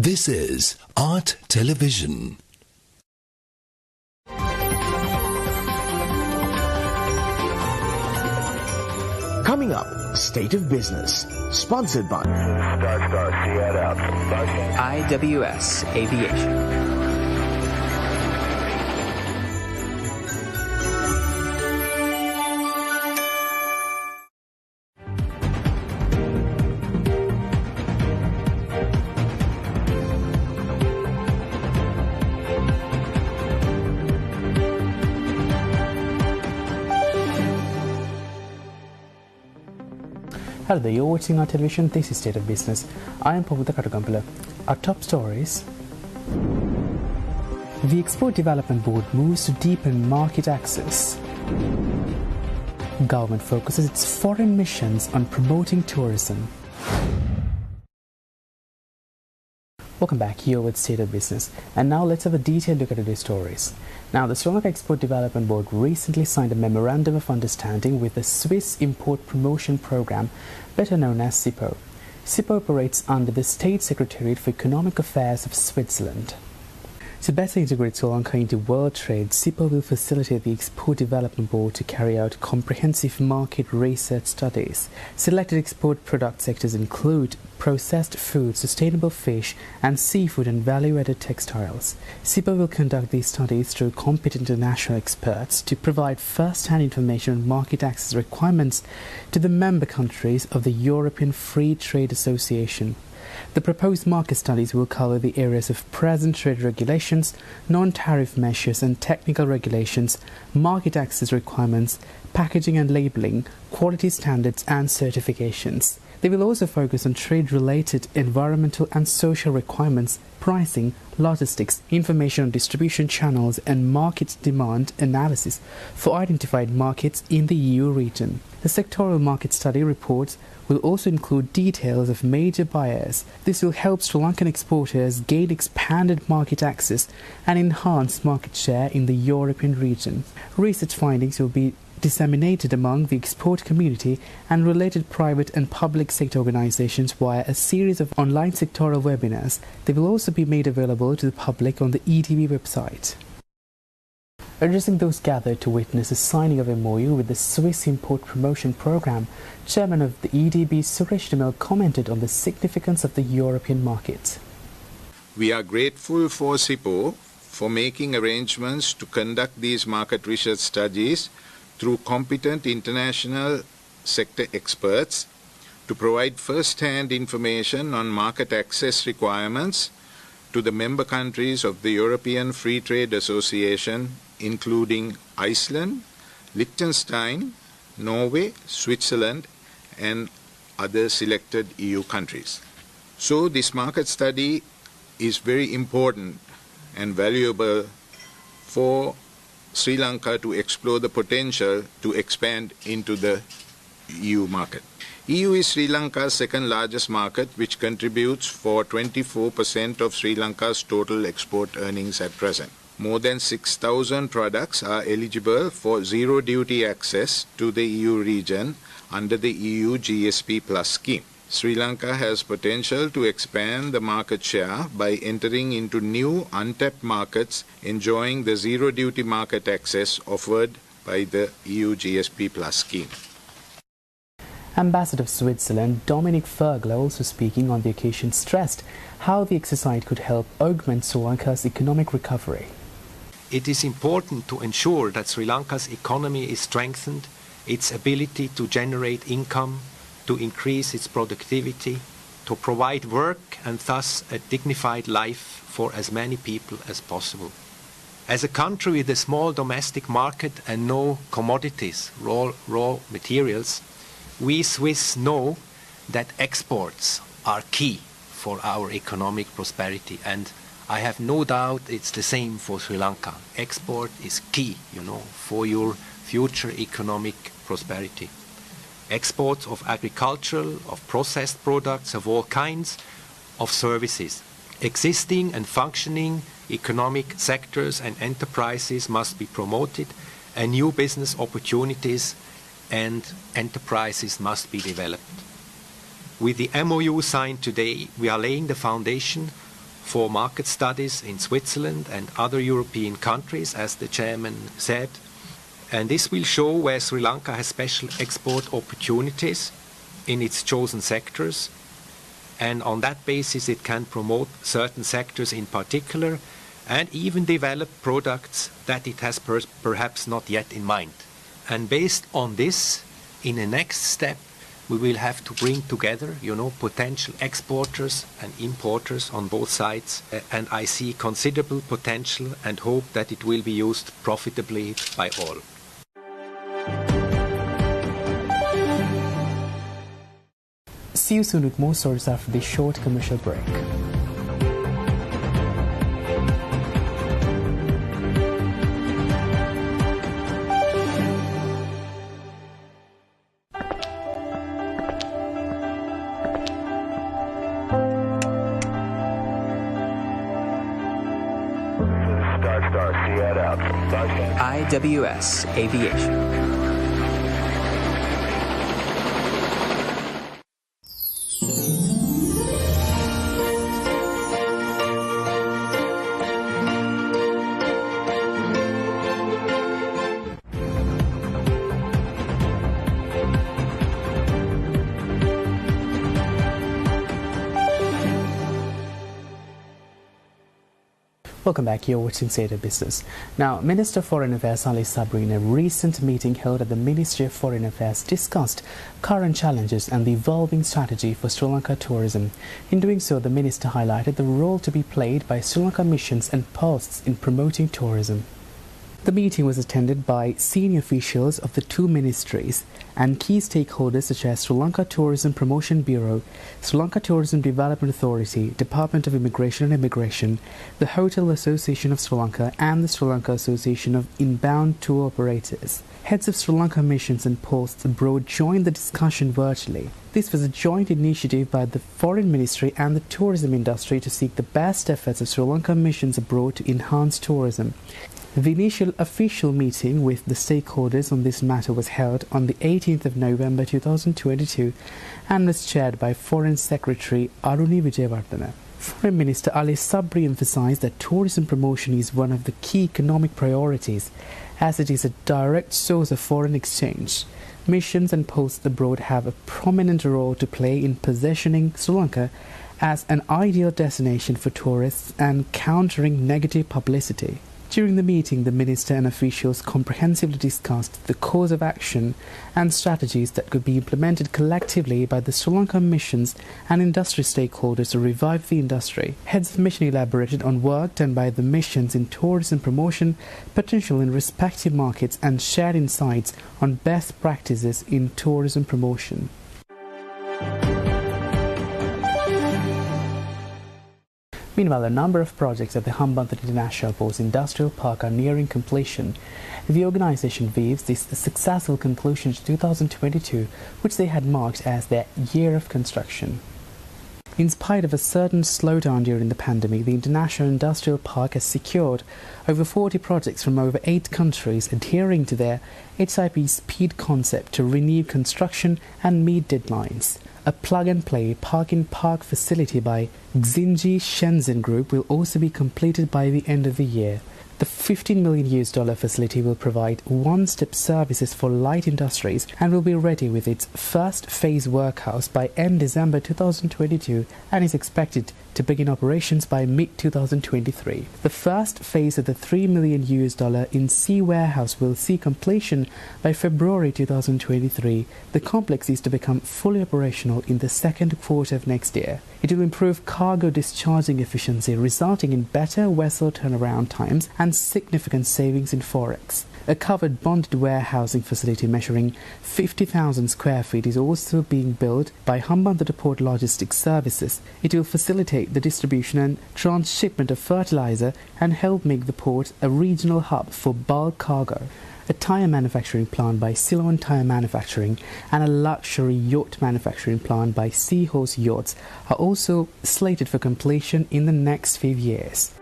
This is Art Television. Coming up, State of Business, sponsored by IWS Aviation. Hello there, you're watching our television. This is State of Business. I am Pavudha Katagampala. Our top stories. The Export Development Board moves to deepen market access. Government focuses its foreign missions on promoting tourism. Welcome back, here with State of Business. And now let's have a detailed look at today's stories. Now, the Sri Lanka Export Development Board recently signed a Memorandum of Understanding with the Swiss Import Promotion Program, better known as SIPO. SIPO operates under the State Secretariat for Economic Affairs of Switzerland. To better integrate Sri Lanka into world trade, SIPO will facilitate the Export Development Board to carry out comprehensive market research studies. Selected export product sectors include processed food, sustainable fish and seafood and value-added textiles. SIPO will conduct these studies through competent international experts to provide first-hand information on market access requirements to the member countries of the European Free Trade Association. The proposed market studies will cover the areas of present trade regulations, non-tariff measures and technical regulations, market access requirements, packaging and labelling, quality standards and certifications. They will also focus on trade-related environmental and social requirements, pricing, logistics, information on distribution channels and market demand analysis for identified markets in the EU region. The sectoral market study reports will also include details of major buyers. This will help Sri Lankan exporters gain expanded market access and enhance market share in the European region. Research findings will be disseminated among the export community and related private and public sector organizations via a series of online sectoral webinars. They will also be made available to the public on the EDB website. Addressing those gathered to witness the signing of a MOU with the Swiss Import Promotion Program, Chairman of the EDB Suresh Demel commented on the significance of the European market. We are grateful for SIPO for making arrangements to conduct these market research studies through competent international sector experts to provide first-hand information on market access requirements to the member countries of the European Free Trade Association, including Iceland, Liechtenstein, Norway, Switzerland, and other selected EU countries. So this market study is very important and valuable for Sri Lanka to explore the potential to expand into the EU market. EU is Sri Lanka's second largest market, which contributes for 24% of Sri Lanka's total export earnings at present. More than 6,000 products are eligible for zero duty access to the EU region under the EU GSP Plus scheme. Sri Lanka has potential to expand the market share by entering into new untapped markets enjoying the zero duty market access offered by the EU GSP Plus scheme. Ambassador of Switzerland Dominic Fergler, also speaking on the occasion, stressed how the exercise could help augment Sri Lanka's economic recovery. It is important to ensure that Sri Lanka's economy is strengthened, its ability to generate income, to increase its productivity, to provide work and thus a dignified life for as many people as possible. As a country with a small domestic market and no commodities, raw materials, we Swiss know that exports are key for our economic prosperity, and I have no doubt it's the same for Sri Lanka. Export is key, for your future economic prosperity. Exports of agricultural, of processed products, of all kinds, of services. Existing and functioning economic sectors and enterprises must be promoted, and new business opportunities and enterprises must be developed. With the MOU signed today, we are laying the foundation for market studies in Switzerland and other European countries, as the chairman said. And this will show where Sri Lanka has special export opportunities in its chosen sectors. And on that basis, it can promote certain sectors in particular and even develop products that it has perhaps not yet in mind. And based on this, in the next step, we will have to bring together, potential exporters and importers on both sides. And I see considerable potential and hope that it will be used profitably by all. See you soon with more stories after this short commercial break. IWS Aviation. Welcome back, you're watching State of Business. Now, Minister of Foreign Affairs Ali Sabri, in a recent meeting held at the Ministry of Foreign Affairs, discussed current challenges and the evolving strategy for Sri Lanka tourism. In doing so, the minister highlighted the role to be played by Sri Lanka missions and posts in promoting tourism. The meeting was attended by senior officials of the two ministries and key stakeholders such as Sri Lanka Tourism Promotion Bureau, Sri Lanka Tourism Development Authority, Department of Immigration and Immigration, the Hotel Association of Sri Lanka and the Sri Lanka Association of Inbound Tour Operators. Heads of Sri Lanka missions and posts abroad joined the discussion virtually. This was a joint initiative by the Foreign Ministry and the tourism industry to seek the best efforts of Sri Lanka missions abroad to enhance tourism. The initial official meeting with the stakeholders on this matter was held on the 18th of November 2022 and was chaired by Foreign Secretary Aruni Wijewardena. Foreign Minister Ali Sabri emphasized that tourism promotion is one of the key economic priorities as it is a direct source of foreign exchange. Missions and posts abroad have a prominent role to play in positioning Sri Lanka as an ideal destination for tourists and countering negative publicity. During the meeting, the minister and officials comprehensively discussed the course of action and strategies that could be implemented collectively by the Sri Lankan missions and industry stakeholders to revive the industry. Heads of mission elaborated on work done by the missions in tourism promotion, potential in respective markets, and shared insights on best practices in tourism promotion. Meanwhile, a number of projects at the Hambantota International Ports Industrial Park are nearing completion. The organization views this a successful conclusion to 2022, which they had marked as their year of construction. In spite of a certain slowdown during the pandemic, the International Industrial Park has secured over 40 projects from over 8 countries adhering to their HIP speed concept to renew construction and meet deadlines. A plug-and-play park-in-park facility by Xinji Shenzhen Group will also be completed by the end of the year. The $15 million facility will provide one-step services for light industries and will be ready with its first phase workhouse by end December 2022 and is expected to begin operations by mid-2023. The first phase of the $3 million in sea warehouse will see completion by February 2023. The complex is to become fully operational in the second quarter of next year. It will improve cargo discharging efficiency, resulting in better vessel turnaround times and significant savings in forex. A covered bonded warehousing facility measuring 50,000 square feet is also being built by Hambantota Port Logistics Services. It will facilitate the distribution and transshipment of fertilizer and help make the port a regional hub for bulk cargo. A tyre manufacturing plant by Ceylon Tyre Manufacturing and a luxury yacht manufacturing plant by Seahorse Yachts are also slated for completion in the next few years.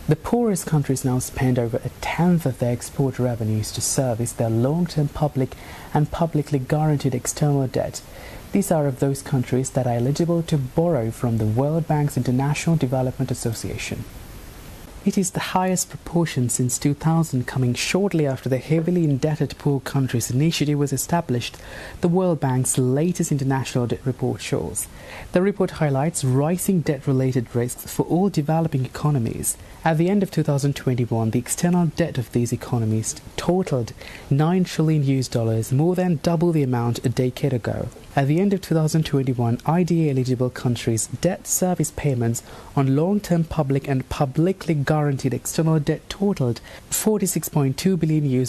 The poorest countries now spend over a tenth of their export revenues to service their long-term public and publicly guaranteed external debt. These are of those countries that are eligible to borrow from the World Bank's International Development Association. It is the highest proportion since 2000, coming shortly after the Heavily Indebted Poor Countries Initiative was established, the World Bank's latest international debt report shows. The report highlights rising debt-related risks for all developing economies. At the end of 2021, the external debt of these economies totaled $9 trillion, more than double the amount a decade ago. At the end of 2021, IDA-eligible countries' debt service payments on long-term public and publicly guaranteed external debt totaled $46.2 billion.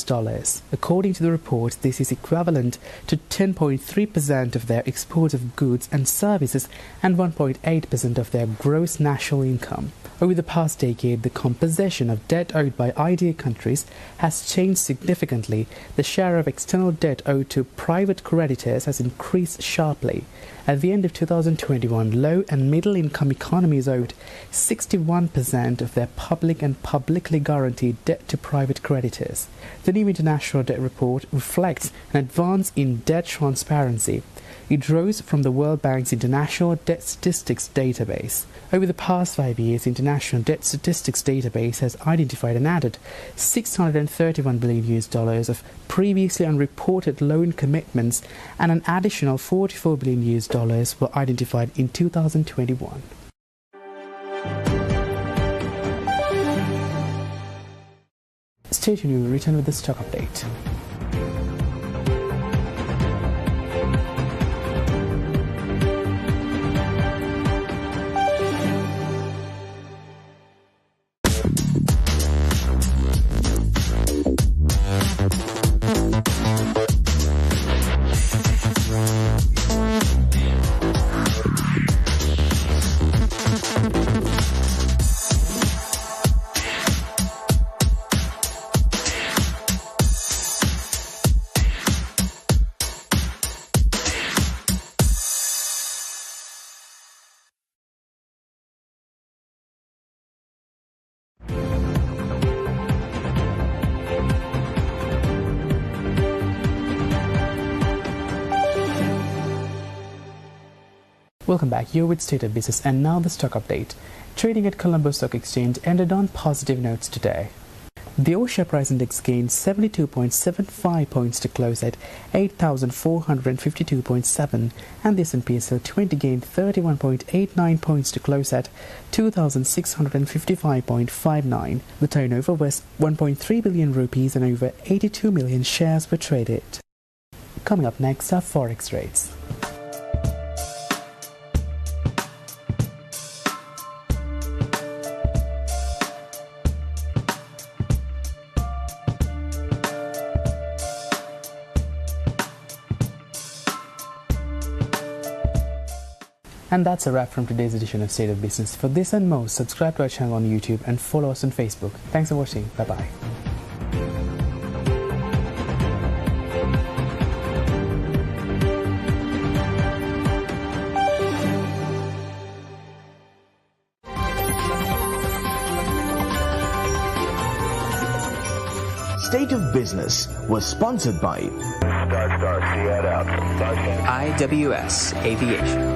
According to the report, this is equivalent to 10.3% of their exports of goods and services and 1.8% of their gross national income. Over the past decade, the composition of debt owed by IDA countries has changed significantly. The share of external debt owed to private creditors has increased sharply. At the end of 2021, low and middle income economies owed 61% of their public and publicly guaranteed debt to private creditors. The new international debt report reflects an advance in debt transparency. It rose from the World Bank's International Debt Statistics database. Over the past 5 years, the International Debt Statistics database has identified and added $631 billion of previously unreported loan commitments, and an additional $44 billion were identified in 2021. Stay tuned, we will return with the stock update. Welcome back, you're with State of Business, and now the stock update. Trading at Colombo Stock Exchange ended on positive notes today. The all-share price index gained 72.75 points to close at 8,452.7, and the S&P SL 20 gained 31.89 points to close at 2,655.59. The turnover was 1.3 billion rupees and over 82 million shares were traded. Coming up next are Forex rates. And that's a wrap from today's edition of State of Business. For this and more, subscribe to our channel on YouTube and follow us on Facebook. Thanks for watching. Bye-bye. State of Business was sponsored by IWS Aviation.